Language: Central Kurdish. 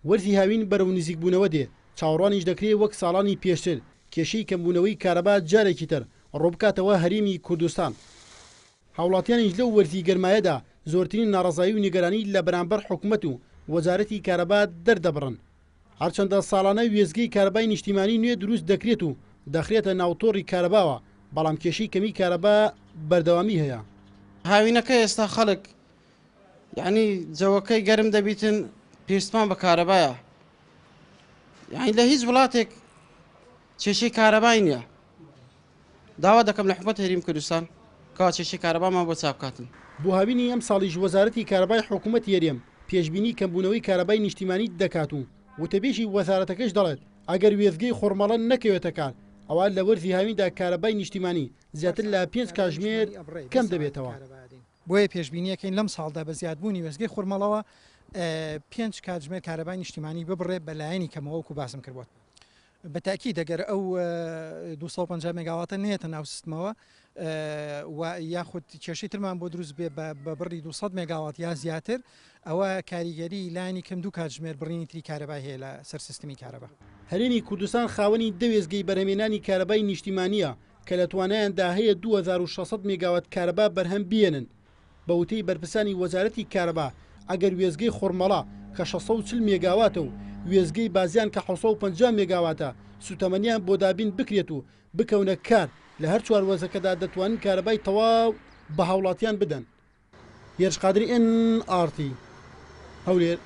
وەرزی هاوین بەرەو نزیکبوونەوە دێ چاوەڕوانیش دەکرێت وەک ساڵانی پێشتر کێشەی کەمبوونەوەی کارەبا جارێکی تر ڕووبکاتەوە هەرێمی کوردستان. هاوڵاتیانیش لەو وەرزی گەرمایەدا زۆرترین ناڕەزایی و نیگەرانی لە بەرامبەر حکوومەت و وەزارەتی کارەبا دەردەبڕن. هەرچەندە ساڵانە وێزگەی کارەبای نیشتیمانی نوێ دروست دەکرێت و دەخرێتە ناوتۆڕی کارەباوە، بەڵام کێشەی کەمی کارەبا بەردەوامی هەیە. هاوینەکە ئێستا خەڵک یعنی جەوەکەی گەرم دەبیتن پێستمان بە کارەبایە، یعنی لە هیچ وڵاتێک کێشەی کارەبای نییە. داوا دەکەم لە حکوومەت هەرێمی کوردستان کەوا کێشەی کارەبامان بۆ چاپکاتن. بۆ هاوینی ئەم ساڵیش وەزارەتی کارەبای حکوومەتی هەرێم پێشبینی کەمبوونەوەی کارەبای نیشتیمانی دەکات و وتەبێژی وەزارەتەکەش دەڵێت ئەگەر وێزگەی خۆرمەڵە نەکەوێتە کار ئەوە لە وەرزی هاویندا کارەبای نیشتیمانی زیاتر لە 5 کاتژمێر کەم دەبێتەوە. بۆیە پێشبینیەکەین لەم ساڵدا بە زیادبوونی وێزگەی خۆرمەڵەوە 5 کاتژمێر کارەبای نیشتیمانی ببڕێ بە لایەنی کەمەوەکو باسم کردووە. بەتاکی دەگەر ئەو 250 مێگاواتە نێتە ناو سیستمەوە و یاخود کێشەی ترمان بۆ دروست بێ بە بڕی 200 مێگاوات یا زیاتر ئەوە کاریگەری لایەنی کەم 2 کاتژمێر بڕینی تری کارەبای هەیە لە سەر سیستمی کارەبا. هەرێمی کوردستان خاوەنی دەوێزگەی بەرهەمێنانی کارەبای نیشتیمانیە کە لە توانایاندا هەیە 2600 مێگاوات کارەبا بەرهەم بێنن. بە وتەی بەرپرسانی وەزارەتی کارەبا ئەگەر وێزگەی خۆرمەڵە کە 640 مێگاواتە و وێزگەی بازیان کە 650 مێگاواتە سوتەمەنیان بۆ دابین بکرێت و بکەونە کار لە هەر چوار وەزەکەدا دەتوانن کارەبای تەواو بە هاوڵاتیان بدەن. هێرش قادری NRT هەولێر.